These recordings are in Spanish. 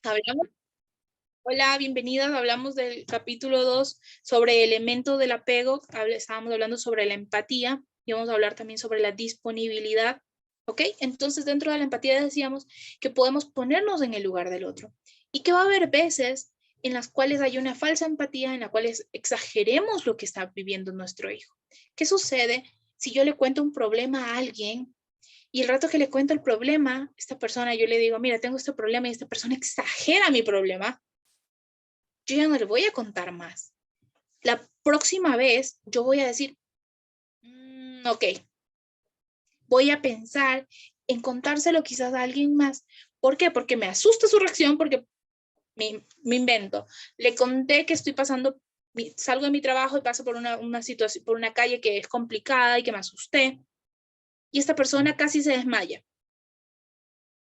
Hablamos, hola, bienvenidas. Hablamos del capítulo 2 sobre elementos del apego. Estábamos hablando sobre la empatía y vamos a hablar también sobre la disponibilidad. ¿Ok? Entonces, dentro de la empatía decíamos que podemos ponernos en el lugar del otro y que va a haber veces en las cuales hay una falsa empatía, en la cual exageremos lo que está viviendo nuestro hijo. ¿Qué sucede si yo le cuento un problema a alguien? Y el rato que le cuento el problema, esta persona, yo le digo, mira, tengo este problema y esta persona exagera mi problema, yo ya no le voy a contar más. La próxima vez yo voy a decir, ok, voy a pensar en contárselo quizás a alguien más. ¿Por qué? Porque me asusta su reacción, porque me invento. Le conté que estoy pasando, salgo de mi trabajo y paso por una situación, por una calle que es complicada y que me asusté. Y esta persona casi se desmaya.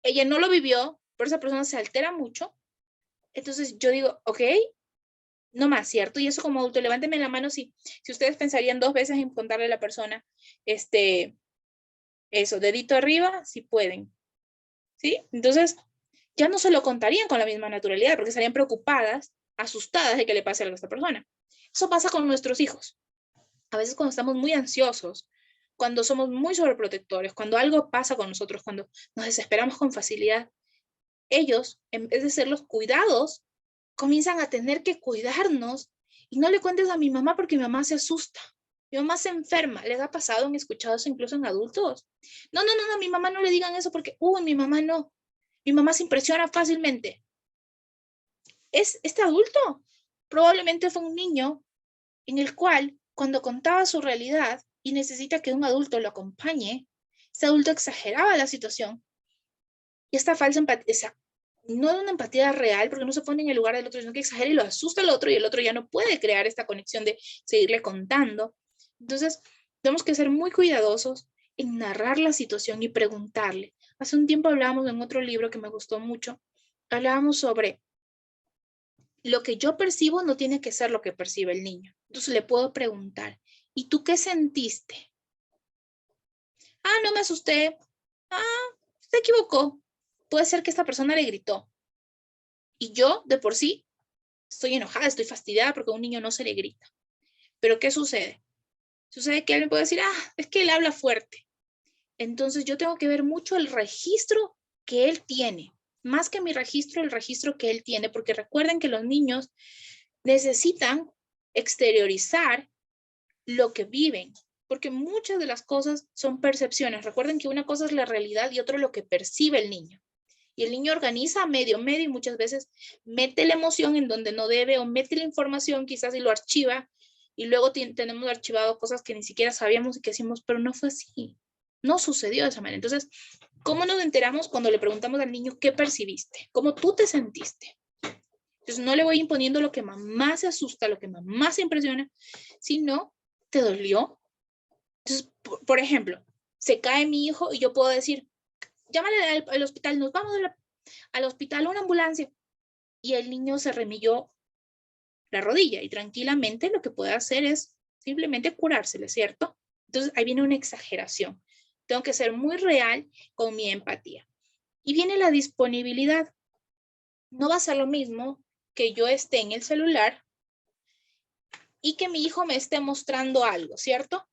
Ella no lo vivió, pero esa persona se altera mucho. Entonces yo digo, ok, no más, ¿cierto? Y eso como adulto, levánteme la mano si ustedes pensarían dos veces en contarle a la persona, eso, dedito arriba, si pueden, ¿sí? Entonces, ya no se lo contarían con la misma naturalidad, porque estarían preocupadas, asustadas de que le pase algo a esta persona. Eso pasa con nuestros hijos. A veces cuando estamos muy ansiosos, cuando somos muy sobreprotectores, cuando algo pasa con nosotros, cuando nos desesperamos con facilidad, ellos, en vez de ser los cuidados, comienzan a tener que cuidarnos. Y no le cuentes a mi mamá porque mi mamá se asusta. Mi mamá se enferma. ¿Les ha pasado? ¿Han escuchado eso incluso en adultos? No, no, no, no, a mi mamá no le digan eso porque, mi mamá no. Mi mamá se impresiona fácilmente. Este adulto probablemente fue un niño en el cual, cuando contaba su realidad y necesita que un adulto lo acompañe, ese adulto exageraba la situación. Y esta falsa empatía, no es una empatía real porque no se pone en el lugar del otro, sino que exagera y lo asusta al otro y el otro ya no puede crear esta conexión de seguirle contando. Entonces, tenemos que ser muy cuidadosos en narrar la situación y preguntarle. Hace un tiempo hablábamos en otro libro que me gustó mucho, hablábamos sobre lo que yo percibo no tiene que ser lo que percibe el niño. Entonces le puedo preguntar, ¿y tú qué sentiste? No me asusté. Se equivocó. Puede ser que esta persona le gritó. Y yo, de por sí, estoy enojada, estoy fastidiada porque a un niño no se le grita. Pero ¿qué sucede? Sucede que él me puede decir, es que él habla fuerte. Entonces yo tengo que ver mucho el registro que él tiene. Más que mi registro, el registro que él tiene, porque recuerden que los niños necesitan exteriorizar lo que viven, porque muchas de las cosas son percepciones. Recuerden que una cosa es la realidad y otra lo que percibe el niño. Y el niño organiza medio, y muchas veces mete la emoción en donde no debe o mete la información quizás y lo archiva y luego tenemos archivado cosas que ni siquiera sabíamos y que decimos, pero no fue así, no sucedió de esa manera. Entonces, ¿cómo nos enteramos cuando le preguntamos al niño qué percibiste? ¿Cómo tú te sentiste? Entonces, no le voy imponiendo lo que mamá se asusta, lo que mamá se impresiona, sino, ¿te dolió? Entonces, por ejemplo, se cae mi hijo y yo puedo decir, llámale al hospital, nos vamos al hospital, una ambulancia. Y el niño se remilló la rodilla y tranquilamente lo que puede hacer es simplemente curársele, ¿cierto? Entonces ahí viene una exageración. Tengo que ser muy real con mi empatía. Y viene la disponibilidad. No va a ser lo mismo que yo esté en el celular y que mi hijo me esté mostrando algo, ¿cierto?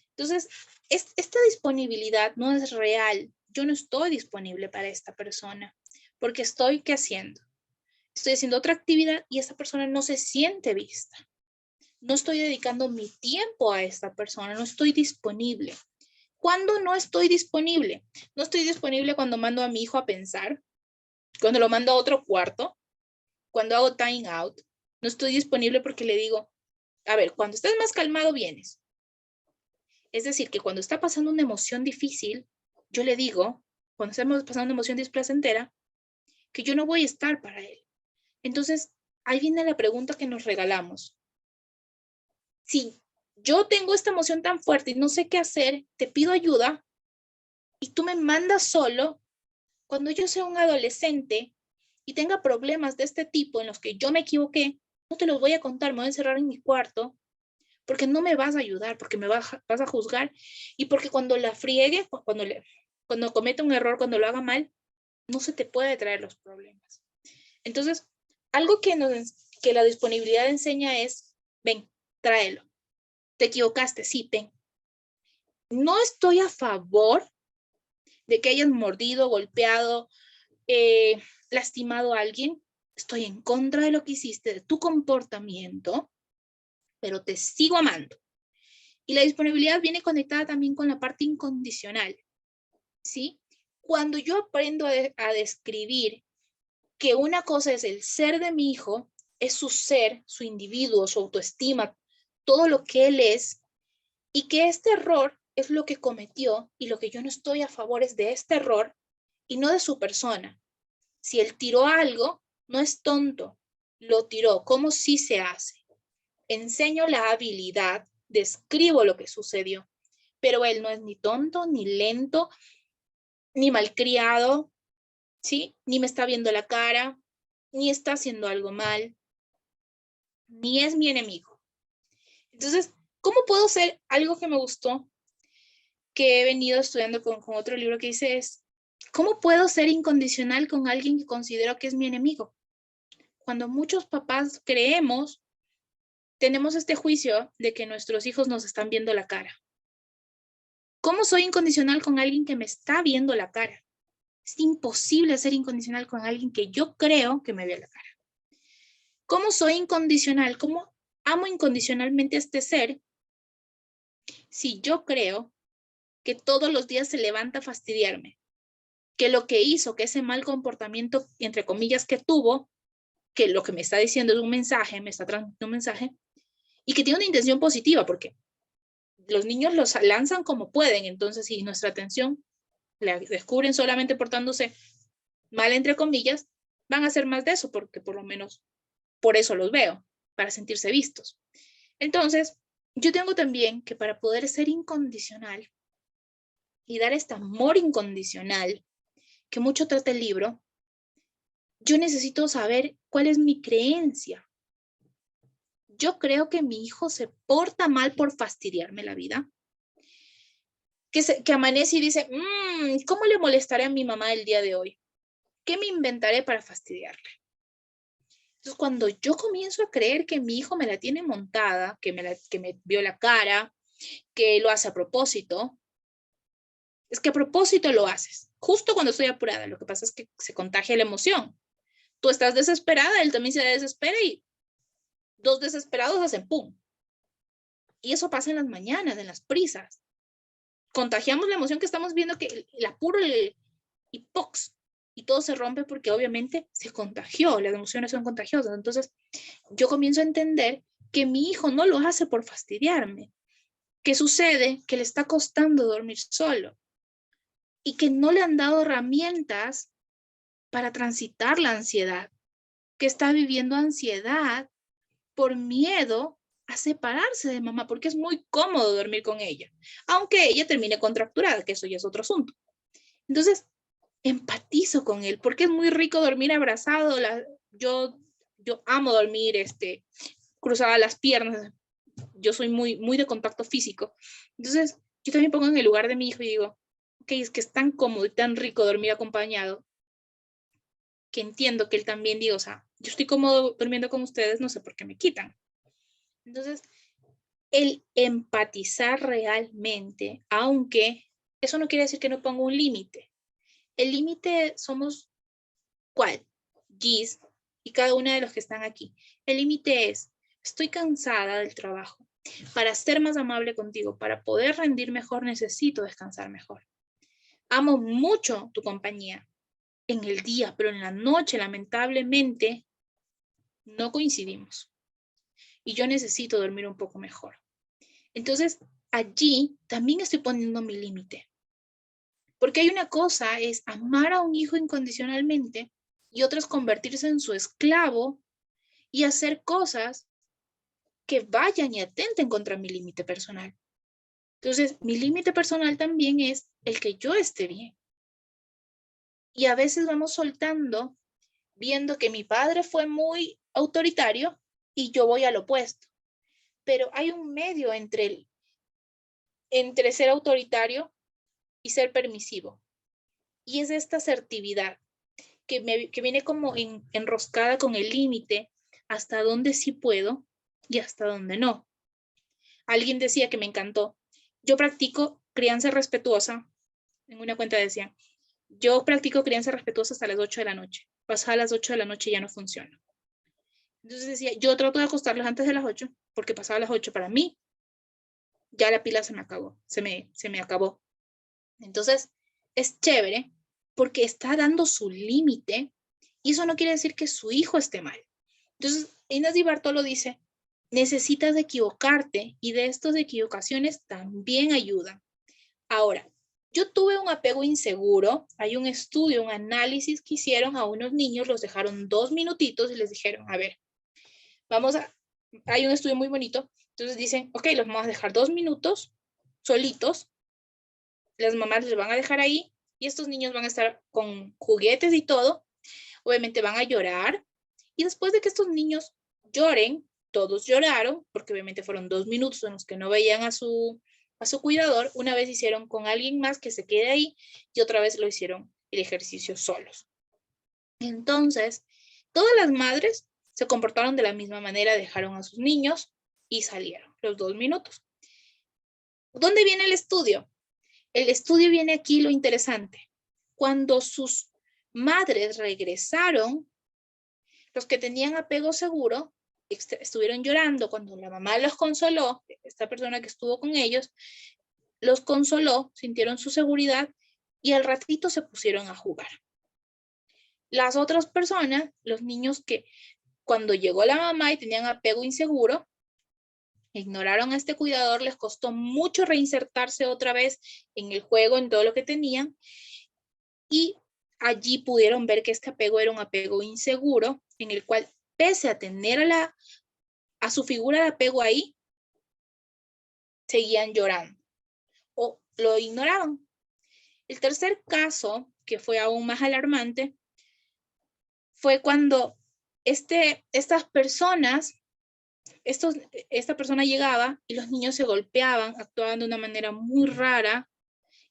Entonces, esta disponibilidad no es real. Yo no estoy disponible para esta persona porque estoy, ¿qué haciendo? Estoy haciendo otra actividad y esta persona no se siente vista. No estoy dedicando mi tiempo a esta persona, no estoy disponible. ¿Cuándo no estoy disponible? No estoy disponible cuando mando a mi hijo a pensar, cuando lo mando a otro cuarto, cuando hago time out. No estoy disponible porque le digo, a ver, cuando estés más calmado vienes. Es decir, que cuando está pasando una emoción difícil, yo le digo, cuando estamos pasando una emoción displacentera, que yo no voy a estar para él. Entonces, ahí viene la pregunta que nos regalamos. Si yo tengo esta emoción tan fuerte y no sé qué hacer, te pido ayuda y tú me mandas solo, cuando yo sea un adolescente y tenga problemas de este tipo en los que yo me equivoqué, no te los voy a contar, me voy a encerrar en mi cuarto porque no me vas a ayudar, porque me vas a juzgar y porque cuando la friegue, cuando cometa un error, cuando lo haga mal, no se te puede traer los problemas. Entonces, algo que la disponibilidad enseña es, ven, tráelo. Te equivocaste, sí, ven. No estoy a favor de que hayas mordido, golpeado, lastimado a alguien. Estoy en contra de lo que hiciste, de tu comportamiento, pero te sigo amando. Y la disponibilidad viene conectada también con la parte incondicional, ¿sí? Cuando yo aprendo a describir que una cosa es el ser de mi hijo, es su ser, su individuo, su autoestima, todo lo que él es, y que este error es lo que cometió y lo que yo no estoy a favor es de este error y no de su persona. Si él tiró algo, no es tonto, lo tiró, como si se hace. Enseño la habilidad, describo lo que sucedió, pero él no es ni tonto, ni lento, ni malcriado, ¿sí? Ni me está viendo la cara, ni está haciendo algo mal, ni es mi enemigo. Entonces, ¿cómo puedo ser algo que me gustó, que he venido estudiando con otro libro que dice es, ¿cómo puedo ser incondicional con alguien que considero que es mi enemigo? Cuando muchos papás creemos, tenemos este juicio de que nuestros hijos nos están viendo la cara. ¿Cómo soy incondicional con alguien que me está viendo la cara? Es imposible ser incondicional con alguien que yo creo que me ve la cara. ¿Cómo soy incondicional? ¿Cómo amo incondicionalmente a este ser si yo creo que todos los días se levanta a fastidiarme? Que lo que hizo, que ese mal comportamiento, entre comillas, que tuvo, que lo que me está diciendo es un mensaje, me está transmitiendo un mensaje, y que tiene una intención positiva, porque los niños los lanzan como pueden, entonces si nuestra atención la descubren solamente portándose mal, entre comillas, van a hacer más de eso, porque por lo menos por eso los veo, para sentirse vistos. Entonces, yo tengo también que para poder ser incondicional y dar este amor incondicional, que mucho trata el libro, yo necesito saber cuál es mi creencia. Yo creo que mi hijo se porta mal por fastidiarme la vida. Que amanece y dice, ¿cómo le molestaré a mi mamá el día de hoy? ¿Qué me inventaré para fastidiarle? Entonces, cuando yo comienzo a creer que mi hijo me la tiene montada, que me vio la cara, que lo hace a propósito, es que a propósito lo haces. Justo cuando estoy apurada, lo que pasa es que se contagia la emoción. Tú estás desesperada, él también se desespera y dos desesperados hacen pum. Y eso pasa en las mañanas, en las prisas. Contagiamos la emoción que estamos viendo, que el apuro y ¡pox! Y todo se rompe porque obviamente se contagió, las emociones son contagiosas. Entonces, yo comienzo a entender que mi hijo no lo hace por fastidiarme. ¿Qué sucede? Que le está costando dormir solo y que no le han dado herramientas para transitar la ansiedad, que está viviendo ansiedad por miedo a separarse de mamá, porque es muy cómodo dormir con ella, aunque ella termine contracturada, que eso ya es otro asunto. Entonces, empatizo con él, porque es muy rico dormir abrazado. Yo, yo amo dormir cruzada las piernas. Yo soy muy de contacto físico. Entonces, yo también pongo en el lugar de mi hijo y digo, ok, es que es tan cómodo y tan rico dormir acompañado, que entiendo que él también digo, o sea, yo estoy cómodo durmiendo con ustedes, no sé por qué me quitan. Entonces, el empatizar realmente, aunque eso no quiere decir que no ponga un límite. El límite somos, ¿cuál? Gis y cada una de los que están aquí. El límite es, estoy cansada del trabajo. Para ser más amable contigo, para poder rendir mejor, necesito descansar mejor. Amo mucho tu compañía en el día, pero en la noche, lamentablemente, no coincidimos. Y yo necesito dormir un poco mejor. Entonces, allí también estoy poniendo mi límite. Porque hay una cosa, es amar a un hijo incondicionalmente y otra es convertirse en su esclavo y hacer cosas que vayan y atenten contra mi límite personal. Entonces, mi límite personal también es el que yo esté bien. Y a veces vamos soltando, viendo que mi padre fue muy autoritario y yo voy al opuesto. Pero hay un medio entre ser autoritario y ser permisivo. Y es esta asertividad, que viene como enroscada con el límite hasta dónde sí puedo y hasta dónde no. Alguien decía que me encantó. Yo practico crianza respetuosa. En una cuenta decía, yo practico crianza respetuosa hasta las 8 de la noche. Pasada las 8 de la noche ya no funciona. Entonces decía, yo trato de acostarlos antes de las 8, porque pasada las 8 para mí, ya la pila se me acabó, se me acabó. Entonces, es chévere porque está dando su límite y eso no quiere decir que su hijo esté mal. Entonces, Inés Di Bartolo dice, necesitas equivocarte y de estas equivocaciones también ayudan. Ahora, yo tuve un apego inseguro, hay un estudio, un análisis que hicieron a unos niños, los dejaron 2 minutitos y les dijeron, a ver, hay un estudio muy bonito, entonces dicen, ok, los vamos a dejar 2 minutos solitos, las mamás les van a dejar ahí y estos niños van a estar con juguetes y todo, obviamente van a llorar y después de que estos niños lloren, todos lloraron, porque obviamente fueron 2 minutos en los que no veían a su cuidador, una vez hicieron con alguien más que se quede ahí y otra vez lo hicieron el ejercicio solos. Entonces, todas las madres se comportaron de la misma manera, dejaron a sus niños y salieron los 2 minutos. ¿Dónde viene el estudio? El estudio viene aquí lo interesante. Cuando sus madres regresaron, los que tenían apego seguro estuvieron llorando cuando la mamá los consoló, esta persona que estuvo con ellos, los consoló, sintieron su seguridad y al ratito se pusieron a jugar. Las otras personas, los niños que cuando llegó la mamá y tenían apego inseguro, ignoraron a este cuidador, les costó mucho reinsertarse otra vez en el juego, en todo lo que tenían, y allí pudieron ver que este apego era un apego inseguro, en el cual, pese a tener a su figura de apego ahí, seguían llorando o lo ignoraban. El tercer caso, que fue aún más alarmante, fue cuando estas personas, esta persona llegaba y los niños se golpeaban, actuaban de una manera muy rara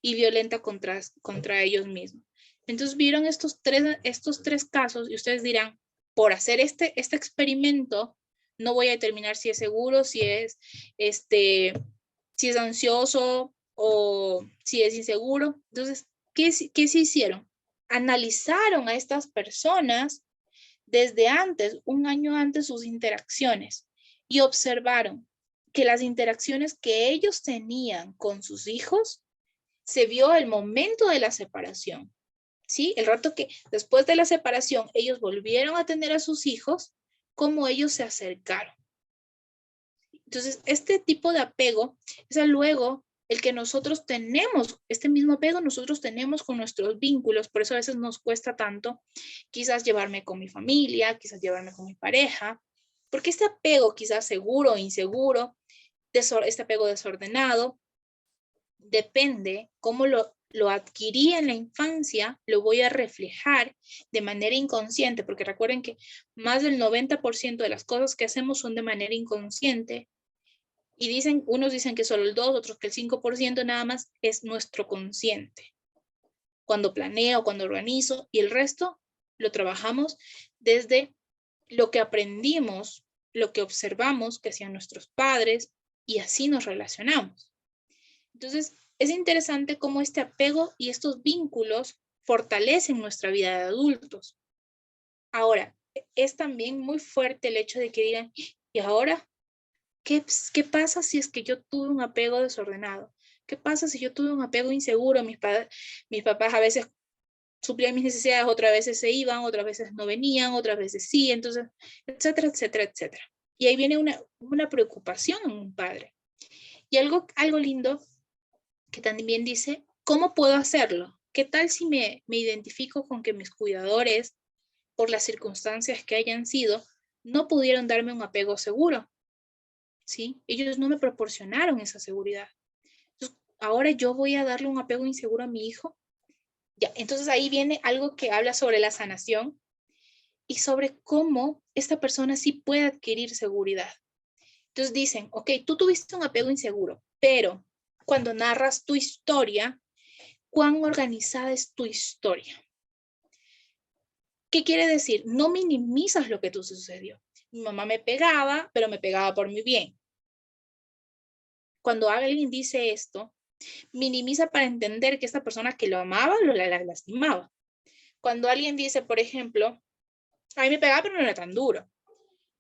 y violenta contra ellos mismos. Entonces vieron estos tres casos y ustedes dirán, por hacer este experimento, no voy a determinar si es seguro, si es ansioso o si es inseguro. Entonces, ¿qué se hicieron? Analizaron a estas personas desde antes, un año antes, sus interacciones y observaron que las interacciones que ellos tenían con sus hijos se vio el momento de la separación, ¿sí? El rato que después de la separación ellos volvieron a tener a sus hijos, cómo ellos se acercaron. Entonces, este tipo de apego es luego el que nosotros tenemos, este mismo apego nosotros tenemos con nuestros vínculos, por eso a veces nos cuesta tanto quizás llevarme con mi familia, quizás llevarme con mi pareja, porque este apego quizás seguro o inseguro, este apego desordenado, depende cómo lo adquirí en la infancia, lo voy a reflejar de manera inconsciente, porque recuerden que más del 90% de las cosas que hacemos son de manera inconsciente. Y unos dicen que solo el 2%, otros que el 5% nada más es nuestro consciente. Cuando planeo, cuando organizo, y el resto lo trabajamos desde lo que aprendimos, lo que observamos que hacían nuestros padres, y así nos relacionamos. Entonces, es interesante cómo este apego y estos vínculos fortalecen nuestra vida de adultos. Ahora, es también muy fuerte el hecho de que digan, ¿y ahora qué pasa si es que yo tuve un apego desordenado? ¿Qué pasa si yo tuve un apego inseguro? Mis papás a veces suplían mis necesidades, otras veces se iban, otras veces no venían, otras veces sí, entonces, etcétera, etcétera, etcétera. Y ahí viene una preocupación en un padre. Y algo lindo que también dice, ¿cómo puedo hacerlo? ¿Qué tal si me identifico con que mis cuidadores, por las circunstancias que hayan sido, no pudieron darme un apego seguro? ¿Sí? Ellos no me proporcionaron esa seguridad. Entonces, ahora yo voy a darle un apego inseguro a mi hijo. Ya, entonces ahí viene algo que habla sobre la sanación y sobre cómo esta persona sí puede adquirir seguridad. Entonces dicen, ok, tú tuviste un apego inseguro, pero cuando narras tu historia, ¿cuán organizada es tu historia? ¿Qué quiere decir? No minimizas lo que tú sucedió. Mi mamá me pegaba, pero me pegaba por mi bien. Cuando alguien dice esto, minimiza para entender que esta persona que lo amaba, lo lastimaba. Cuando alguien dice, por ejemplo, a mí me pegaba, pero no era tan duro.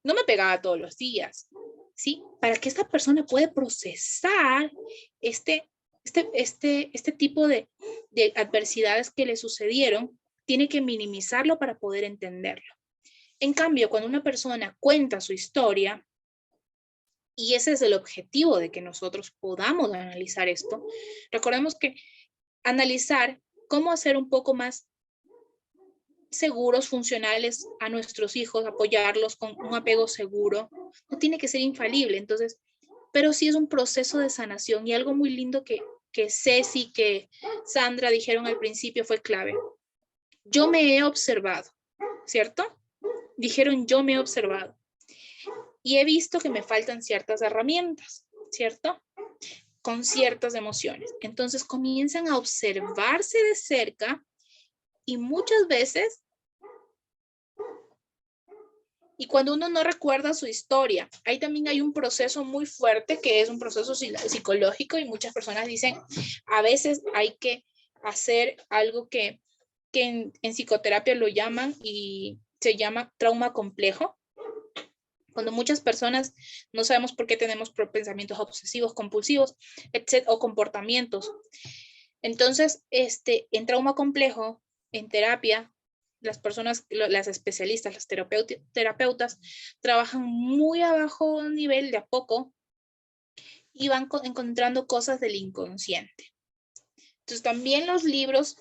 No me pegaba todos los días, ¿sí? Para que esta persona pueda procesar este tipo de adversidades que le sucedieron, tiene que minimizarlo para poder entenderlo. En cambio, cuando una persona cuenta su historia, y ese es el objetivo de que nosotros podamos analizar esto, recordemos que analizar cómo hacer un poco más seguros, funcionales a nuestros hijos, apoyarlos con un apego seguro, no tiene que ser infalible, entonces, pero sí es un proceso de sanación y algo muy lindo que Ceci, que Sandra dijeron al principio fue clave. Yo me he observado, ¿cierto? Dijeron yo me he observado y he visto que me faltan ciertas herramientas, ¿cierto? Con ciertas emociones. Entonces comienzan a observarse de cerca y muchas veces, y cuando uno no recuerda su historia, ahí también hay un proceso muy fuerte que es un proceso psicológico y muchas personas dicen, a veces hay que hacer algo que en psicoterapia lo llaman y se llama trauma complejo. Cuando muchas personas no sabemos por qué tenemos pensamientos obsesivos, compulsivos, etc., o comportamientos. Entonces, en trauma complejo, en terapia, las personas, las especialistas, las terapeutas, trabajan muy a bajo nivel, de a poco, y van encontrando cosas del inconsciente. Entonces, también los libros,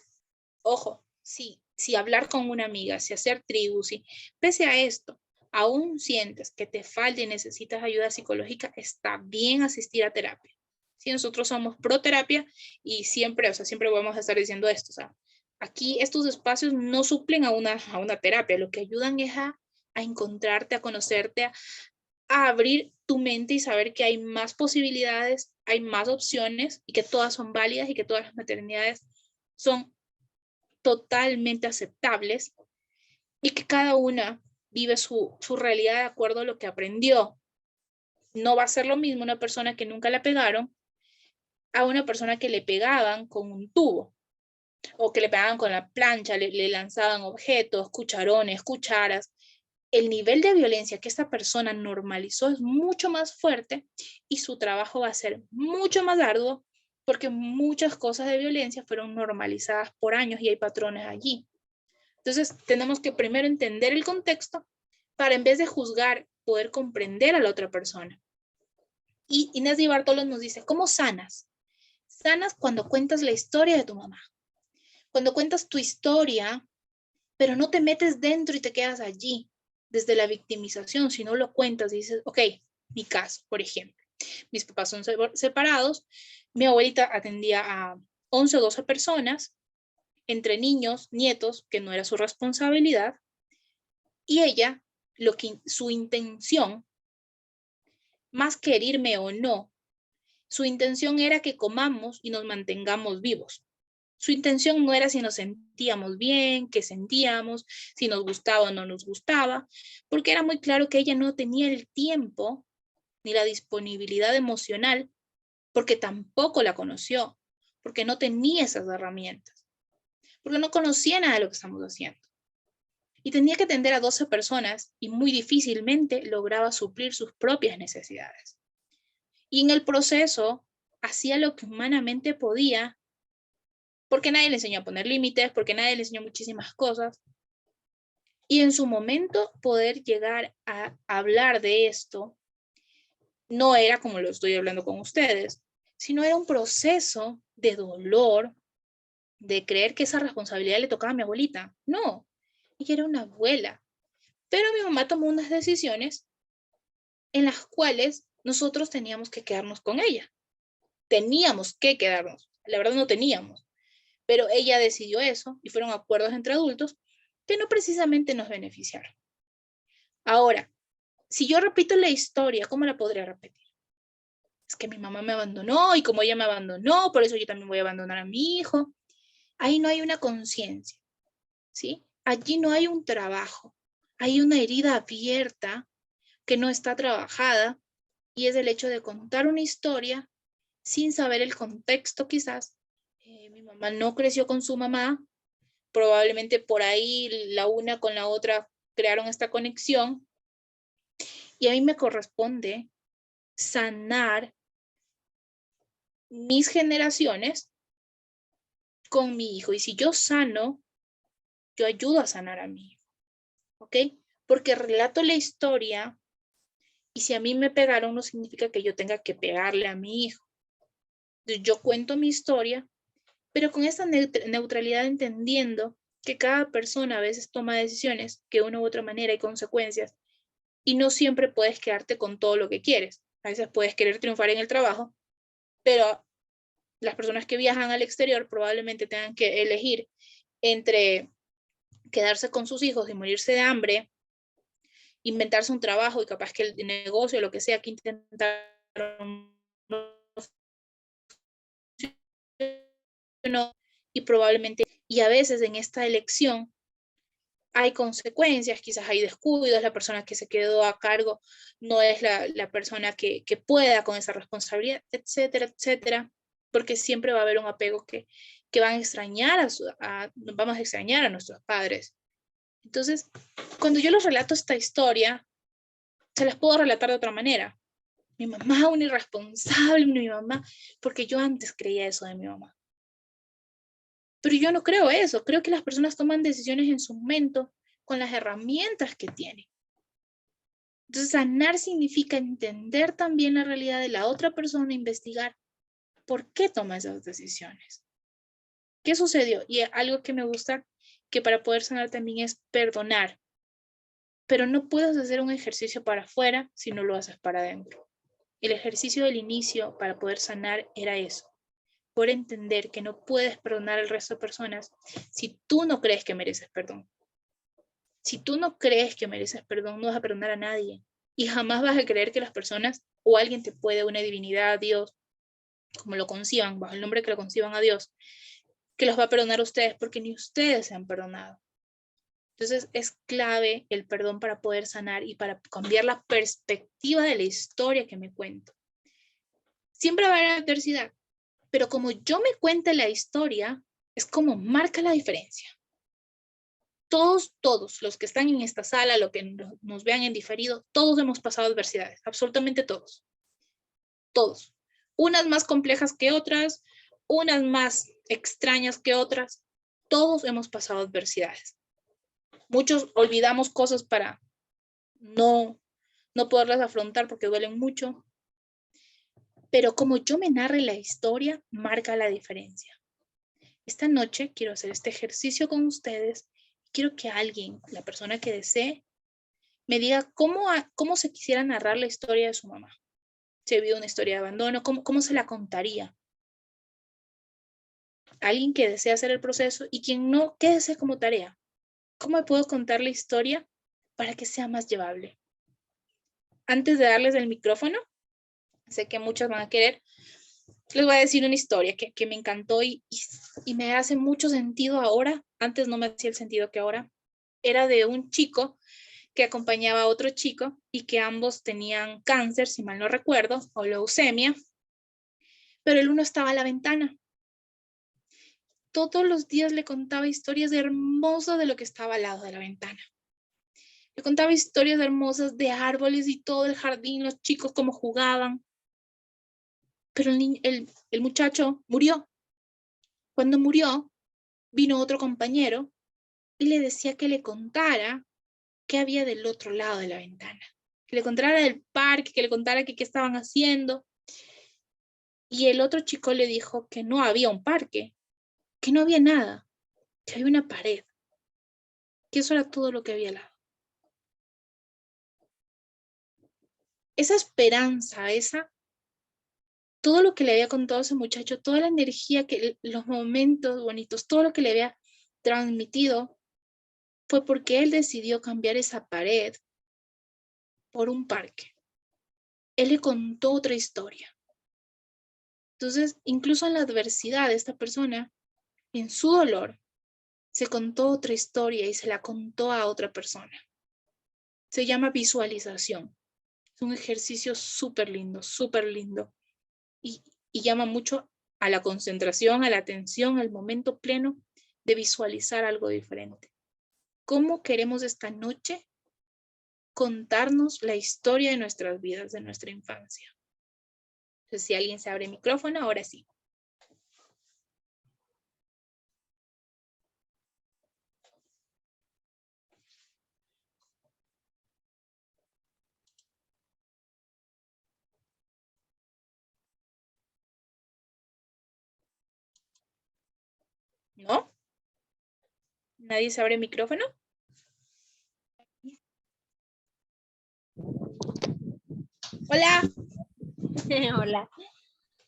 ojo, si hablar con una amiga, si hacer tribus, si pese a esto, aún sientes que te falta y necesitas ayuda psicológica, está bien asistir a terapia. Si nosotros somos pro terapia y siempre, o sea, siempre vamos a estar diciendo esto, o sea, aquí estos espacios no suplen a una terapia, lo que ayudan es a encontrarte, a conocerte, a abrir tu mente y saber que hay más posibilidades, hay más opciones y que todas son válidas y que todas las maternidades son totalmente aceptables y que cada una vive su realidad de acuerdo a lo que aprendió. No va a ser lo mismo una persona que nunca la pegaron a una persona que le pegaban con un tubo o que le pegaban con la plancha, le lanzaban objetos, cucharones, cucharas. El nivel de violencia que esta persona normalizó es mucho más fuerte y su trabajo va a ser mucho más arduo porque muchas cosas de violencia fueron normalizadas por años y hay patrones allí. Entonces, tenemos que primero entender el contexto para, en vez de juzgar, poder comprender a la otra persona. Y Inés Di Bartolo nos dice, ¿cómo sanas? Sanas cuando cuentas la historia de tu mamá. Cuando cuentas tu historia, pero no te metes dentro y te quedas allí, desde la victimización, sino lo cuentas y dices, ok, mi caso, por ejemplo. Mis papás son separados, mi abuelita atendía a 11 o 12 personas, entre niños, nietos, que no era su responsabilidad, y ella, su intención, más que herirme o no, su intención era que comamos y nos mantengamos vivos. Su intención no era si nos sentíamos bien, qué sentíamos, si nos gustaba o no nos gustaba, porque era muy claro que ella no tenía el tiempo ni la disponibilidad emocional, porque tampoco la conoció, porque no tenía esas herramientas, porque no conocía nada de lo que estamos haciendo. Y tenía que atender a 12 personas y muy difícilmente lograba suplir sus propias necesidades. Y en el proceso hacía lo que humanamente podía, porque nadie le enseñó a poner límites, porque nadie le enseñó muchísimas cosas. Y en su momento poder llegar a hablar de esto no era como lo estoy hablando con ustedes, sino era un proceso de dolor, de creer que esa responsabilidad le tocaba a mi abuelita. No, ella era una abuela. Pero mi mamá tomó unas decisiones en las cuales nosotros teníamos que quedarnos con ella. Teníamos que quedarnos. La verdad no teníamos. Pero ella decidió eso y fueron acuerdos entre adultos que no precisamente nos beneficiaron. Ahora, si yo repito la historia, ¿cómo la podría repetir? Es que mi mamá me abandonó y como ella me abandonó, por eso yo también voy a abandonar a mi hijo. Ahí no hay una conciencia, ¿sí? allí no hay un trabajo, hay una herida abierta que no está trabajada y es el hecho de contar una historia sin saber el contexto quizás. Mi mamá no creció con su mamá, probablemente por ahí la una con la otra crearon esta conexión y a mí me corresponde sanar mis generaciones con mi hijo. Y si yo sano, yo ayudo a sanar a mi hijo, ¿ok? Porque relato la historia y si a mí me pegaron no significa que yo tenga que pegarle a mi hijo. Entonces, yo cuento mi historia, pero con esa neutralidad entendiendo que cada persona a veces toma decisiones que de una u otra manera hay consecuencias y no siempre puedes quedarte con todo lo que quieres. A veces puedes querer triunfar en el trabajo, pero las personas que viajan al exterior probablemente tengan que elegir entre quedarse con sus hijos y morirse de hambre, inventarse un trabajo y capaz que el negocio, lo que sea que intentaron no, y probablemente, y a veces en esta elección hay consecuencias, quizás hay descuidos, la persona que se quedó a cargo no es la persona que pueda con esa responsabilidad, etcétera, etcétera, porque siempre va a haber un apego que van a extrañar vamos a extrañar a nuestros padres. Entonces, cuando yo les relato esta historia, se las puedo relatar de otra manera. Mi mamá, una irresponsable, mi mamá, porque yo antes creía eso de mi mamá. Pero yo no creo eso, creo que las personas toman decisiones en su momento con las herramientas que tienen. Entonces, sanar significa entender también la realidad de la otra persona, investigar por qué toma esas decisiones. ¿Qué sucedió? Y algo que me gusta, que para poder sanar también es perdonar. Pero no puedes hacer un ejercicio para afuera si no lo haces para adentro. El ejercicio del inicio para poder sanar era eso. Por entender que no puedes perdonar al resto de personas si tú no crees que mereces perdón. Si tú no crees que mereces perdón, no vas a perdonar a nadie. Y jamás vas a creer que las personas o alguien te puede, una divinidad, Dios, como lo conciban, bajo el nombre que lo conciban a Dios, que los va a perdonar a ustedes porque ni ustedes se han perdonado. Entonces es clave el perdón para poder sanar y para cambiar la perspectiva de la historia que me cuento. Siempre va a haber adversidad, pero como yo me cuente la historia, es como marca la diferencia. Todos los que están en esta sala, los que nos vean en diferido, todos hemos pasado adversidades, absolutamente todos. Todos. Unas más complejas que otras, unas más extrañas que otras. Todos hemos pasado adversidades. Muchos olvidamos cosas para no poderlas afrontar porque duelen mucho. Pero como yo me narre la historia, marca la diferencia. Esta noche quiero hacer este ejercicio con ustedes. Quiero que alguien, la persona que desee, me diga cómo se quisiera narrar la historia de su mamá. Si ha habido una historia de abandono, cómo se la contaría. Alguien que desee hacer el proceso y quien no, quédese como tarea. ¿Cómo me puedo contar la historia para que sea más llevable? Antes de darles el micrófono, sé que muchos van a querer, les voy a decir una historia que me encantó y me hace mucho sentido ahora. Antes no me hacía el sentido que ahora. Era de un chico que acompañaba a otro chico y que ambos tenían cáncer, si mal no recuerdo, o leucemia, pero el uno estaba a la ventana. Todos los días le contaba historias hermosas de lo que estaba al lado de la ventana. Le contaba historias hermosas de árboles y todo el jardín, los chicos cómo jugaban. Pero el muchacho murió. Cuando murió, vino otro compañero y le decía que le contara qué había del otro lado de la ventana. Que le contara del parque, que le contara qué estaban haciendo. Y el otro chico le dijo que no había un parque, que no había nada, que había una pared, que eso era todo lo que había al lado. Esa esperanza, todo lo que le había contado ese muchacho, toda la energía, los momentos bonitos, todo lo que le había transmitido, fue porque él decidió cambiar esa pared por un parque. Él le contó otra historia. Entonces, incluso en la adversidad, esta persona, en su dolor, se contó otra historia y se la contó a otra persona. Se llama visualización. Es un ejercicio súper lindo y llama mucho a la concentración, a la atención, al momento pleno de visualizar algo diferente. ¿Cómo queremos esta noche contarnos la historia de nuestras vidas, de nuestra infancia? Entonces, si alguien se abre el micrófono, ahora sí. ¿No? ¿Nadie se abre el micrófono? Hola. Hola.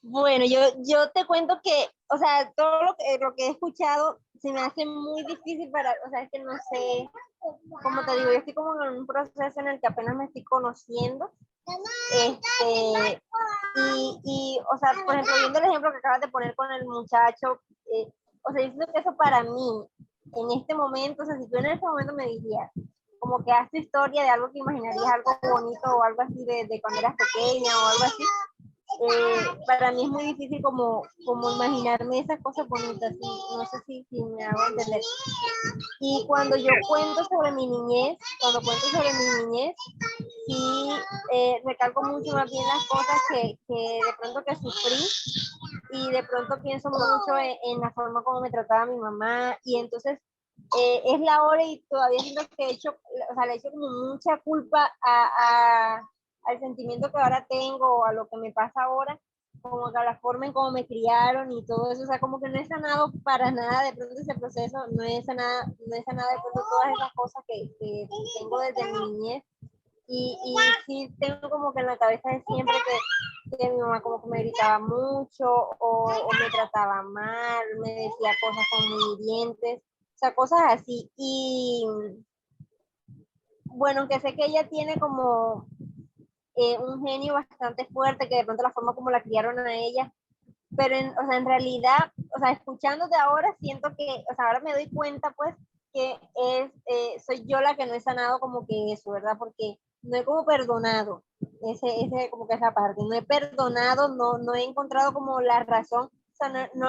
Bueno, yo te cuento que, o sea, todo lo que he escuchado se me hace muy difícil para, o sea, es que no sé, como te digo, yo estoy como en un proceso en el que apenas me estoy conociendo. O sea, por ejemplo, viendo el ejemplo que acabas de poner con el muchacho, o sea, yo siento que eso para mí, en este momento, o sea, si tú en este momento me dirías, como que haz tu historia de algo que imaginarías algo bonito o algo así de cuando eras pequeña o algo así, para mí es muy difícil como imaginarme esas cosas bonitas, no sé si me hago entender. Y cuando yo cuento sobre mi niñez, sí recalco mucho más bien las cosas que de pronto que sufrí y de pronto pienso mucho en la forma como me trataba mi mamá y entonces es la hora y todavía siento que he hecho, o sea, le he hecho como mucha culpa al sentimiento que ahora tengo o a lo que me pasa ahora, como que a la forma en cómo me criaron y todo eso, o sea, como que no he sanado para nada de pronto ese proceso, no he sanado de pronto todas esas cosas que tengo desde mi niñez. Y sí tengo como que en la cabeza de siempre que mi mamá como que me gritaba mucho o me trataba mal, me decía cosas como muy hirientes, o sea, cosas así. Y bueno, que sé que ella tiene como un genio bastante fuerte, que de pronto la forma como la criaron a ella, pero o sea, en realidad, o sea, escuchándote ahora, siento que, o sea, ahora me doy cuenta, pues, que soy yo la que no he sanado como que eso, ¿verdad? Porque no he como perdonado como que esa parte, no he perdonado, no he encontrado como la razón, o sea, si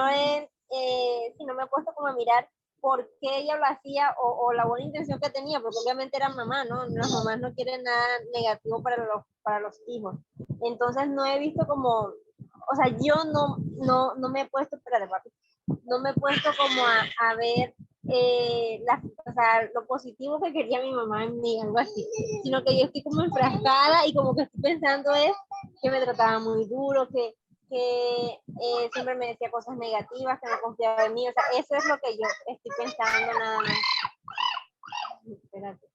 no me he puesto como a mirar por qué ella lo hacía o la buena intención que tenía, porque obviamente era mamá, ¿no? Las mamás no quieren nada negativo para los hijos. Entonces no he visto como, o sea, yo no me he puesto, espérate, papi, no me he puesto como a ver o sea, lo positivo que quería mi mamá en mí, algo así, sino que yo estoy como enfrascada y como que estoy pensando es que me trataba muy duro, que siempre me decía cosas negativas, que no confiaba en mí, o sea, eso es lo que yo estoy pensando nada más. Espérate.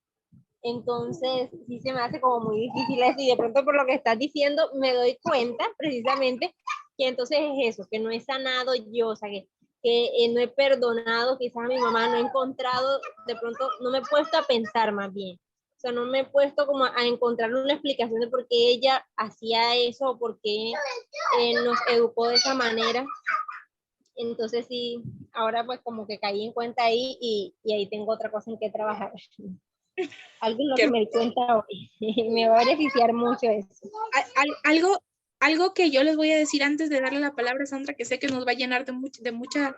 Entonces, sí se me hace como muy difícil eso y de pronto por lo que estás diciendo me doy cuenta precisamente que entonces es eso, que no he sanado yo, o sea, que no he perdonado quizás a mi mamá, no he encontrado, de pronto no me he puesto a pensar más bien, o sea, no me he puesto como a encontrar una explicación de por qué ella hacía eso o por qué nos educó de esa manera. Entonces sí, ahora pues como que caí en cuenta ahí y ahí tengo otra cosa en que trabajar. Algo en lo que me di cuenta hoy. Me va a beneficiar mucho eso. Algo que yo les voy a decir antes de darle la palabra a Sandra, que sé que nos va a llenar de muchas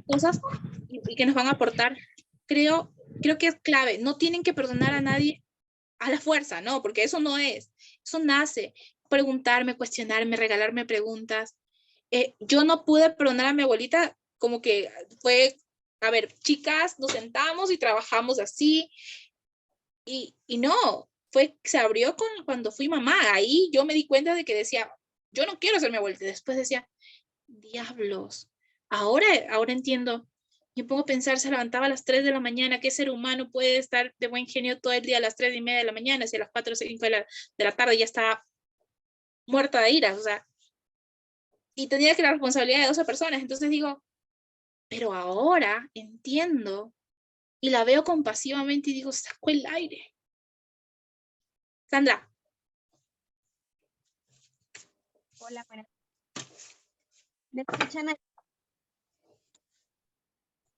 cosas y que nos van a aportar. Creo que es clave. No tienen que perdonar a nadie a la fuerza, no, porque eso no es. Eso nace. Preguntarme, cuestionarme, regalarme preguntas. Yo no pude perdonar a mi abuelita, como que fue, a ver, chicas, nos sentamos y trabajamos así. Y no, se abrió cuando fui mamá. Ahí yo me di cuenta de que decía, yo no quiero ser mi abuelita. Después decía, diablos, ahora entiendo. Yo pongo a pensar, se levantaba a las 3 de la mañana, ¿qué ser humano puede estar de buen genio todo el día a las 3:30 de la mañana, si a las 4 o 5 de la tarde ya está muerta de ira? O sea, y tenía que la responsabilidad de 12 personas. Entonces digo, pero ahora entiendo y la veo compasivamente y digo, saco el aire. Sandra. Hola, buenas. ¿Me escuchan?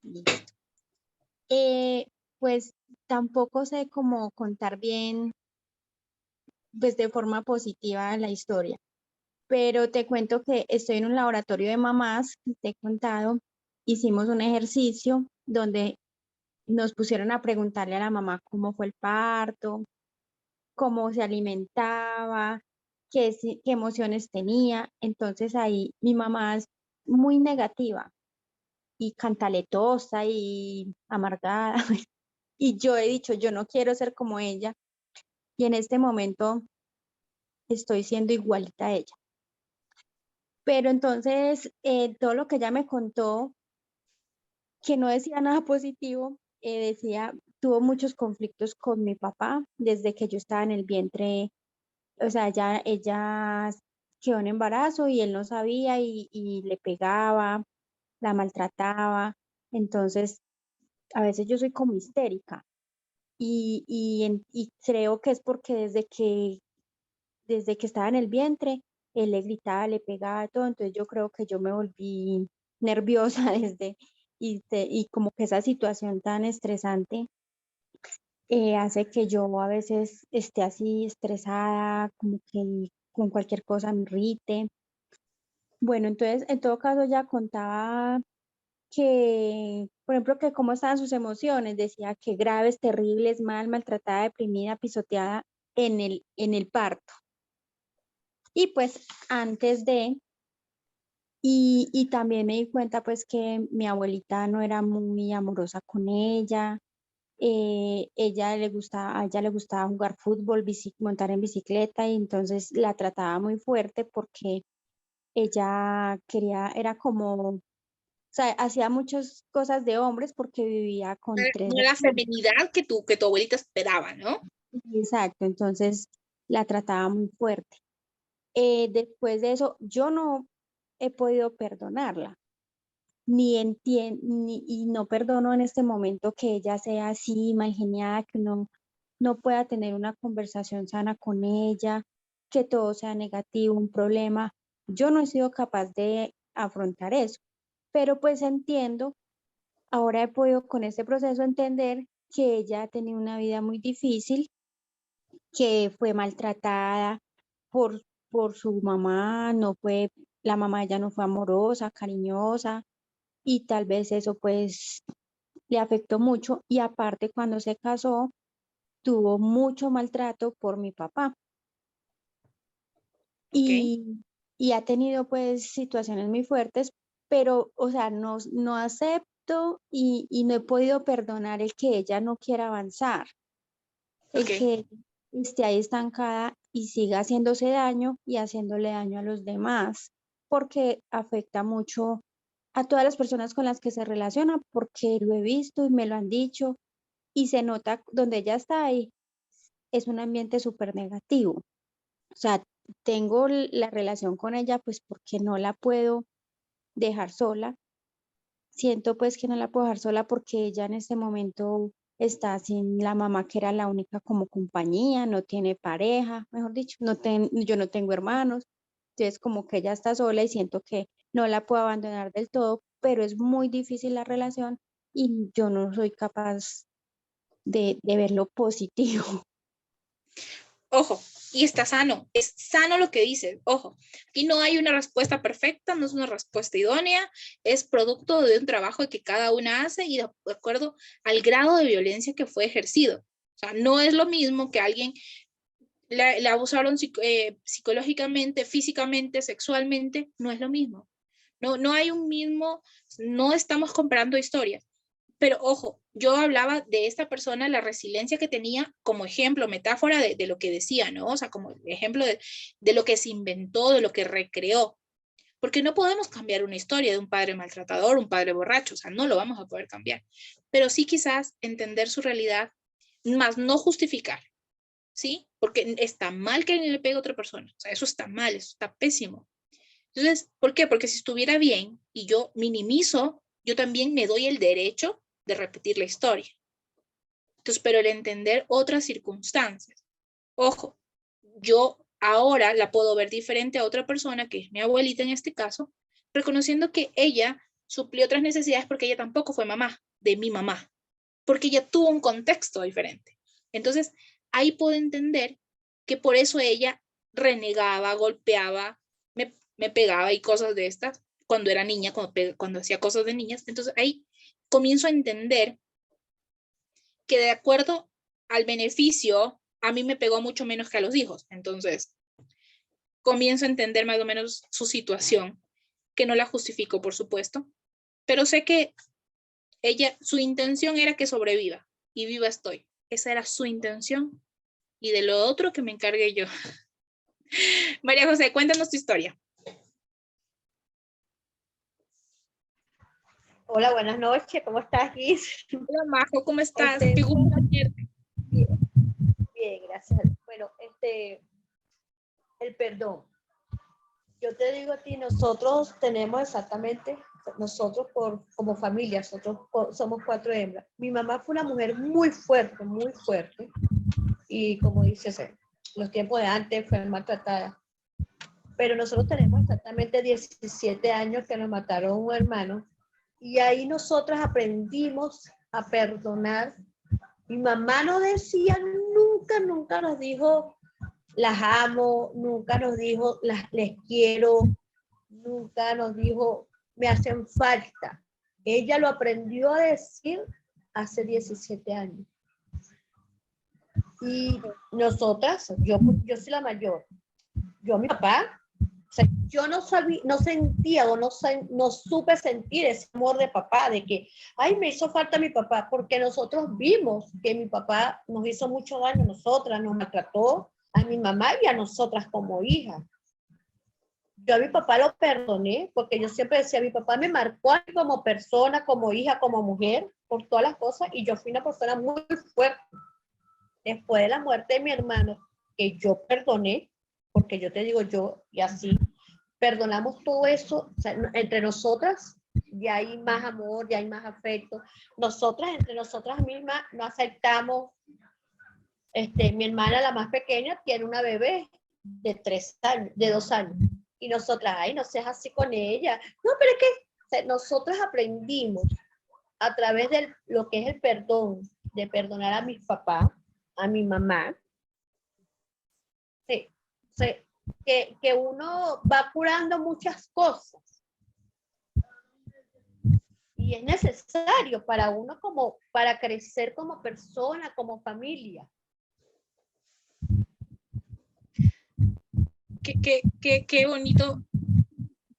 Listo. Pues tampoco sé cómo contar bien, pues de forma positiva la historia, pero te cuento que estoy en un laboratorio de mamás, te he contado, hicimos un ejercicio donde nos pusieron a preguntarle a la mamá cómo fue el parto, cómo se alimentaba, qué emociones tenía. Entonces ahí mi mamá es muy negativa y cantaletosa y amargada. Y yo he dicho, yo no quiero ser como ella. Y en este momento estoy siendo igualita a ella. Pero entonces todo lo que ella me contó, que no decía nada positivo, decía, tuvo muchos conflictos con mi papá desde que yo estaba en el vientre. O sea, ella quedó en embarazo y él no sabía y le pegaba, la maltrataba. Entonces, a veces yo soy como histérica y creo que es porque desde que estaba en el vientre, él le gritaba, le pegaba todo. Entonces yo creo que yo me volví nerviosa y como que esa situación tan estresante hace que yo a veces esté así estresada, como que con cualquier cosa me irrite. Bueno, entonces en todo caso ya contaba que, por ejemplo, que cómo estaban sus emociones, decía que graves, terribles, maltratada, deprimida, pisoteada en el parto. Y pues antes y también me di cuenta pues que mi abuelita no era muy amorosa con ella. A ella le gustaba jugar fútbol, montar en bicicleta y entonces la trataba muy fuerte porque ella quería, era como, o sea, hacía muchas cosas de hombres porque vivía con tres No la hermanos. feminidad que tu abuelita esperaba, ¿no? Exacto, entonces la trataba muy fuerte. Después de eso, yo no he podido perdonarla, y no perdono en este momento que ella sea así, mal geniada, que uno no pueda tener una conversación sana con ella, que todo sea negativo, un problema. Yo no he sido capaz de afrontar eso, pero pues entiendo, ahora he podido con este proceso entender que ella ha tenido una vida muy difícil, que fue maltratada por, por su mamá, la mamá de ella no fue amorosa, cariñosa, y tal vez eso pues le afectó mucho y aparte cuando se casó tuvo mucho maltrato por mi papá Ok. y ha tenido pues situaciones muy fuertes, pero o sea, no acepto y no he podido perdonar el que ella no quiera avanzar, el Ok. que esté ahí estancada y siga haciéndose daño y haciéndole daño a los demás, porque afecta mucho a todas las personas con las que se relaciona, porque lo he visto y me lo han dicho y se nota donde ella está ahí, es un ambiente súper negativo. O sea, tengo la relación con ella pues porque no la puedo dejar sola. Siento pues que no la puedo dejar sola porque ella en este momento está sin la mamá que era la única como compañía, no tiene pareja, mejor dicho, yo no tengo hermanos. Entonces como que ella está sola y siento que no la puedo abandonar del todo, pero es muy difícil la relación y yo no soy capaz de ver lo positivo. Ojo, y está sano, es sano lo que dices, ojo, aquí no hay una respuesta perfecta, no es una respuesta idónea, es producto de un trabajo que cada una hace y de acuerdo al grado de violencia que fue ejercido. O sea, no es lo mismo que alguien la abusaron psicológicamente, físicamente, sexualmente, no es lo mismo. No, no hay un mismo, no estamos comparando historias. Pero ojo, yo hablaba de esta persona, la resiliencia que tenía como ejemplo, metáfora de lo que decía, ¿no? O sea, como ejemplo de lo que se inventó, de lo que recreó. Porque no podemos cambiar una historia de un padre maltratador, un padre borracho, o sea, no lo vamos a poder cambiar. Pero sí quizás entender su realidad, más no justificar, ¿sí? Porque está mal que alguien le pegue a otra persona, o sea, eso está mal, eso está pésimo. Entonces, ¿por qué? Porque si estuviera bien y yo minimizo, yo también me doy el derecho de repetir la historia. Entonces, pero el entender otras circunstancias. Ojo, yo ahora la puedo ver diferente a otra persona, que es mi abuelita en este caso, reconociendo que ella, suplió otras necesidades porque ella tampoco fue mamá de mi mamá, porque ella tuvo un contexto diferente. Entonces, ahí puedo entender que por eso ella renegaba, golpeaba, me pegaba y cosas de estas cuando era niña, cuando hacía cosas de niñas. Entonces, ahí comienzo a entender que de acuerdo al beneficio, a mí me pegó mucho menos que a los hijos. Entonces, comienzo a entender más o menos su situación, que no la justifico, por supuesto, pero sé que ella, su intención era que sobreviva y viva estoy. Esa era su intención y de lo otro que me encargué yo. María José, cuéntanos tu historia. Hola, buenas noches, ¿cómo estás, Gis? Hola, Majo, ¿cómo estás? Este, Qué gusto verte. Bien, bien, gracias. Bueno, el perdón. Yo te digo a ti, nosotros tenemos exactamente, nosotros como familia, somos 4 hembras. Mi mamá fue una mujer muy fuerte, y como dices, los tiempos de antes fue maltratada. Pero nosotros tenemos exactamente 17 años que nos mataron un hermano, y ahí nosotras aprendimos a perdonar. Mi mamá no decía, nunca nos dijo, las amo, nunca nos dijo, les quiero, nunca nos dijo, me hacen falta. Ella lo aprendió a decir hace 17 años. Y nosotras, yo soy la mayor, yo a mi papá, o sea, yo no sabía, no sentía o no supe sentir ese amor de papá, de que, ay, me hizo falta mi papá, porque nosotros vimos que mi papá nos hizo mucho daño a nosotras, nos maltrató a mi mamá y a nosotras como hijas. Yo a mi papá lo perdoné, porque yo siempre decía, mi papá me marcó a mí como persona, como hija, como mujer, por todas las cosas, y yo fui una persona muy fuerte. Después de la muerte de mi hermano, que yo perdoné, porque yo te digo yo, y así, perdonamos todo eso, o sea, entre nosotras, ya hay más amor, ya hay más afecto. Nosotras, entre nosotras mismas, no aceptamos, mi hermana, la más pequeña, tiene una bebé de 3 años, de 2 años, y nosotras, ay, no seas así con ella. No, pero es que, o sea, nosotras aprendimos a través de lo que es el perdón, de perdonar a mis papás, a mi mamá, sí, sí, que uno va curando muchas cosas. Y es necesario para uno para crecer como persona, como familia. Qué bonito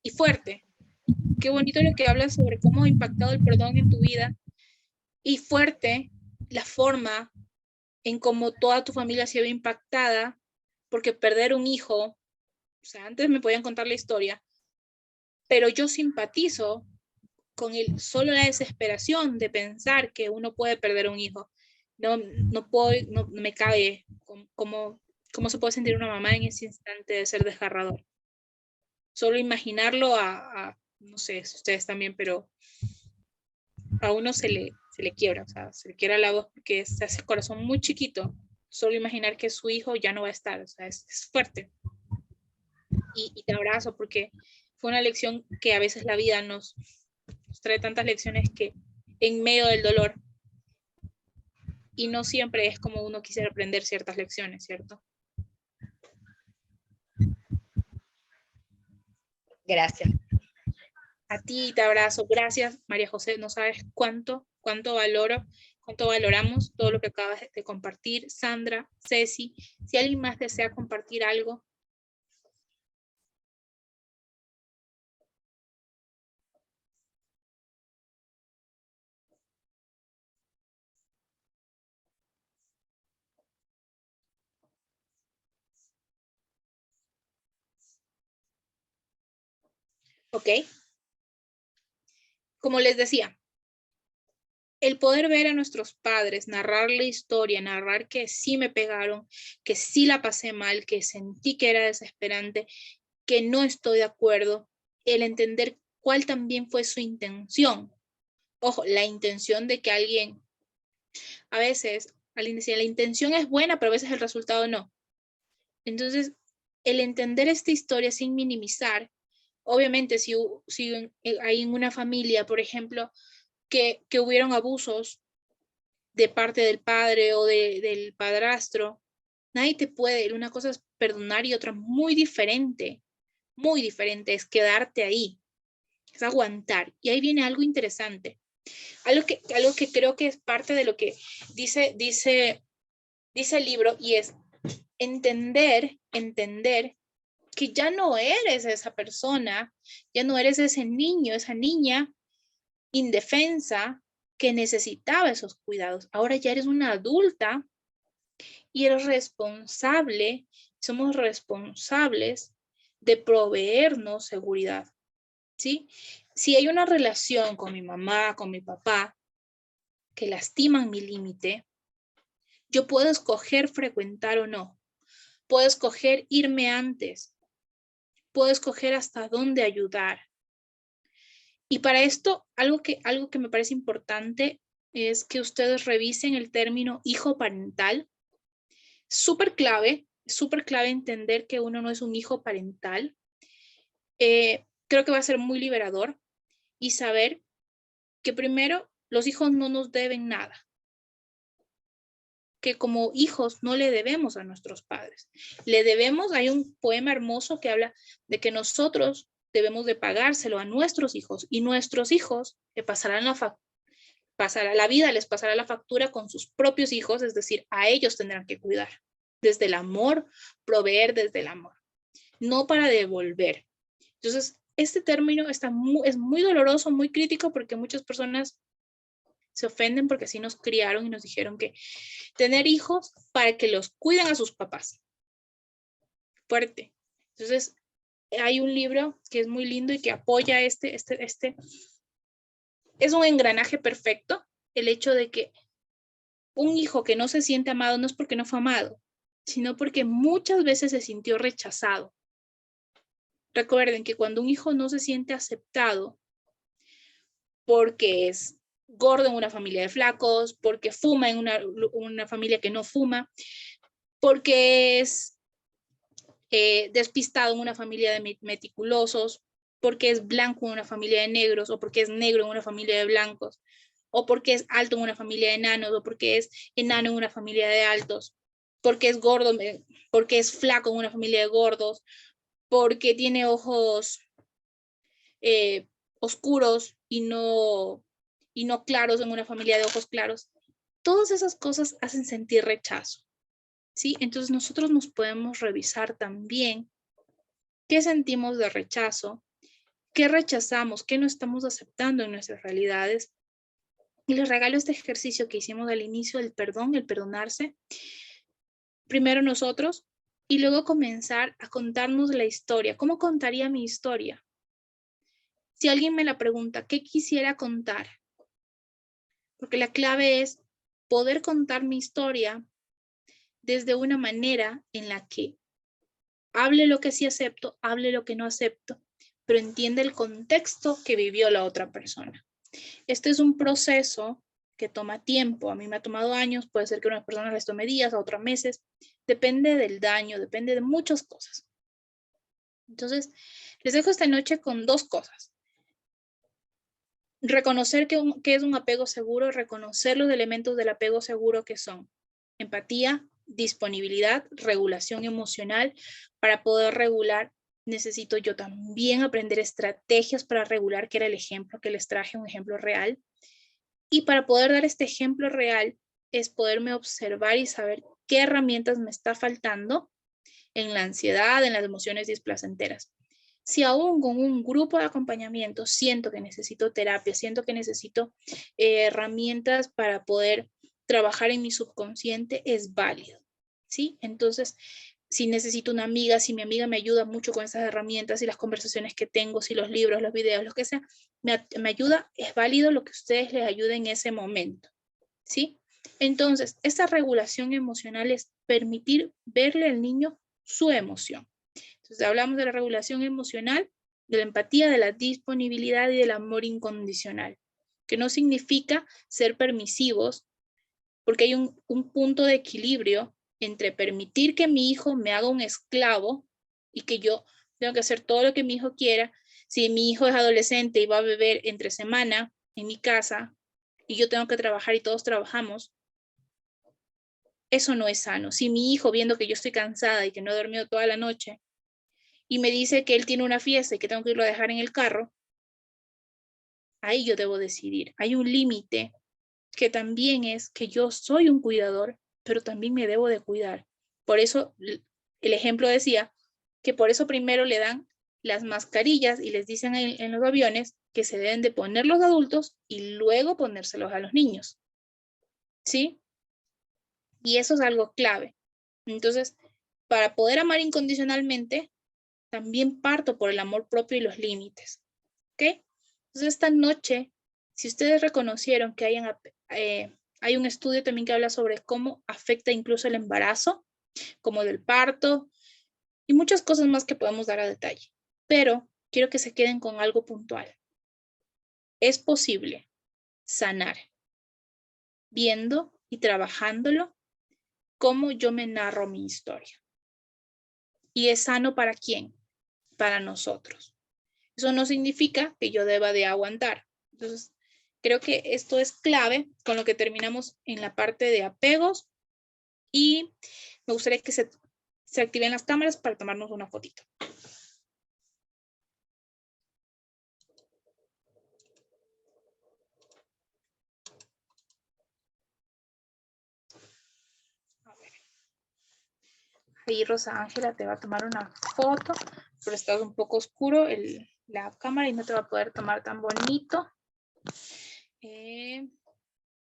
y fuerte. Qué bonito lo que hablas sobre cómo ha impactado el perdón en tu vida y fuerte la forma en cómo toda tu familia se ve impactada, porque perder un hijo, o sea, antes me podían contar la historia, pero yo simpatizo con solo la desesperación de pensar que uno puede perder un hijo. No me cabe cómo se puede sentir una mamá en ese instante de ser desgarrador. Solo imaginarlo no sé si ustedes también, pero a uno se le quiebra, o sea, se le quiebra la voz porque se hace el corazón muy chiquito. Solo imaginar que su hijo ya no va a estar, o sea, es fuerte. Y te abrazo porque fue una lección que a veces la vida nos trae tantas lecciones que en medio del dolor, y no siempre es como uno quisiera aprender ciertas lecciones, ¿cierto? Gracias. A ti te abrazo, gracias María José, no sabes cuánto valoramos todo lo que acabas de compartir. Sandra, Ceci, si alguien más desea compartir algo. Ok. Como les decía, el poder ver a nuestros padres, narrar la historia, narrar que sí me pegaron, que sí la pasé mal, que sentí que era desesperante, que no estoy de acuerdo, el entender cuál también fue su intención. Ojo, la intención de que alguien, a veces, alguien decía, la intención es buena, pero a veces el resultado no. Entonces, el entender esta historia sin minimizar, Obviamente, si hay en una familia, por ejemplo, que hubieron abusos de parte del padre o del padrastro, nadie te puede, una cosa es perdonar y otra muy diferente es quedarte ahí, es aguantar. Y ahí viene algo interesante, algo que creo que es parte de lo que dice el libro, y es entender que ya no eres esa persona, ya no eres ese niño, esa niña indefensa que necesitaba esos cuidados. Ahora ya eres una adulta y eres responsable, somos responsables de proveernos seguridad, ¿sí? Si hay una relación con mi mamá, con mi papá, que lastiman mi límite, yo puedo escoger frecuentar o no. Puedo escoger irme antes. Puedo escoger hasta dónde ayudar. Y para esto, algo que me parece importante es que ustedes revisen el término hijo parental. Súper clave entender que uno no es un hijo parental. Creo que va a ser muy liberador y saber que primero los hijos no nos deben nada. Que como hijos no le debemos a nuestros padres. Le debemos, hay un poema hermoso que habla de que nosotros debemos de pagárselo a nuestros hijos y nuestros hijos le pasarán la vida, les pasará la factura con sus propios hijos, es decir, a ellos tendrán que cuidar. Desde el amor, proveer desde el amor, no para devolver. Entonces, este término es muy doloroso, muy crítico, porque muchas personas se ofenden porque así nos criaron y nos dijeron que tener hijos para que los cuiden a sus papás. Fuerte. Entonces, hay un libro que es muy lindo y que apoya es un engranaje perfecto, el hecho de que un hijo que no se siente amado no es porque no fue amado, sino porque muchas veces se sintió rechazado. Recuerden que cuando un hijo no se siente aceptado porque es gordo en una familia de flacos, porque fuma en una familia que no fuma, porque es despistado en una familia de meticulosos, porque es blanco en una familia de negros, o porque es negro en una familia de blancos, o porque es alto en una familia de enanos, o porque es enano en una familia de altos, porque es gordo, porque es flaco en una familia de gordos, porque tiene ojos oscuros y no claros en una familia de ojos claros. Todas esas cosas hacen sentir rechazo, ¿sí? Entonces nosotros nos podemos revisar también qué sentimos de rechazo, qué rechazamos, qué no estamos aceptando en nuestras realidades. Y les regalo este ejercicio que hicimos al inicio del perdón, el perdonarse. Primero nosotros y luego comenzar a contarnos la historia. ¿Cómo contaría mi historia? Si alguien me la pregunta, ¿qué quisiera contar? Porque la clave es poder contar mi historia desde una manera en la que hable lo que sí acepto, hable lo que no acepto, pero entiende el contexto que vivió la otra persona. Este es un proceso que toma tiempo. A mí me ha tomado años, puede ser que a unas personas les tome días, a otras meses. Depende del daño, depende de muchas cosas. Entonces, les dejo esta noche con dos cosas. Reconocer que es un apego seguro, reconocer los elementos del apego seguro que son empatía, disponibilidad, regulación emocional. Para poder regular, necesito yo también aprender estrategias para regular, que era el ejemplo que les traje, un ejemplo real. Y para poder dar este ejemplo real, es poderme observar y saber qué herramientas me está faltando en la ansiedad, en las emociones displacenteras. Si aún con un grupo de acompañamiento siento que necesito terapia, siento que necesito herramientas para poder trabajar en mi subconsciente, es válido, ¿sí? Entonces, si necesito una amiga, si mi amiga me ayuda mucho con esas herramientas y las conversaciones que tengo, si los libros, los videos, lo que sea, me ayuda, es válido lo que ustedes les ayude en ese momento, ¿sí? Entonces, esta regulación emocional es permitir verle al niño su emoción. Entonces, hablamos de la regulación emocional, de la empatía, de la disponibilidad y del amor incondicional, que no significa ser permisivos, porque hay un punto de equilibrio entre permitir que mi hijo me haga un esclavo y que yo tengo que hacer todo lo que mi hijo quiera, Si mi hijo es adolescente y va a beber entre semana en mi casa y yo tengo que trabajar y todos trabajamos, eso no es sano. Si mi hijo, viendo que yo estoy cansada y que no he dormido toda la noche, y me dice que él tiene una fiesta y que tengo que irlo a dejar en el carro, ahí yo debo decidir. Hay un límite que también es que yo soy un cuidador, pero también me debo de cuidar. Por eso el ejemplo decía que por eso primero le dan las mascarillas y les dicen en los aviones que se deben de poner los adultos y luego ponérselos a los niños. ¿Sí? Y eso es algo clave. Entonces, para poder amar incondicionalmente, también parto por el amor propio y los límites. ¿Ok? Entonces, esta noche, si ustedes reconocieron que hay un estudio también que habla sobre cómo afecta incluso el embarazo, como del parto, y muchas cosas más que podemos dar a detalle. Pero quiero que se queden con algo puntual. Es posible sanar viendo y trabajándolo cómo yo me narro mi historia. ¿Y es sano para quién? Para nosotros. Eso no significa que yo deba de aguantar. Entonces, creo que esto es clave con lo que terminamos en la parte de apegos y me gustaría que se activen las cámaras para tomarnos una fotito. Ahí Rosa Ángela te va a tomar una foto, pero está un poco oscuro la cámara y no te va a poder tomar tan bonito.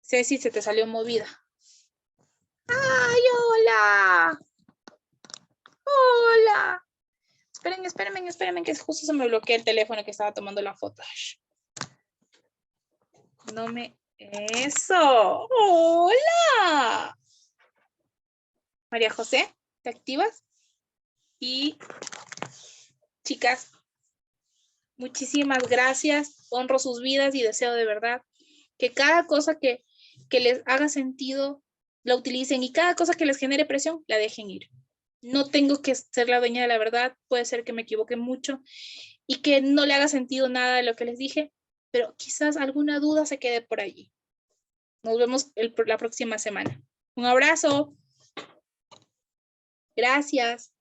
Ceci, se te salió movida. ¡Ay, hola! ¡Hola! Espérenme, que justo se me bloquea el teléfono que estaba tomando la foto. No me... ¡Eso! ¡Hola! María José, ¿te activas? Y chicas, muchísimas gracias. Honro sus vidas y deseo de verdad que cada cosa que les haga sentido la utilicen y cada cosa que les genere presión la dejen ir. No tengo que ser la dueña de la verdad, puede ser que me equivoque mucho y que no le haga sentido nada de lo que les dije, pero quizás alguna duda se quede por allí. Nos vemos la próxima semana. Un abrazo. Gracias.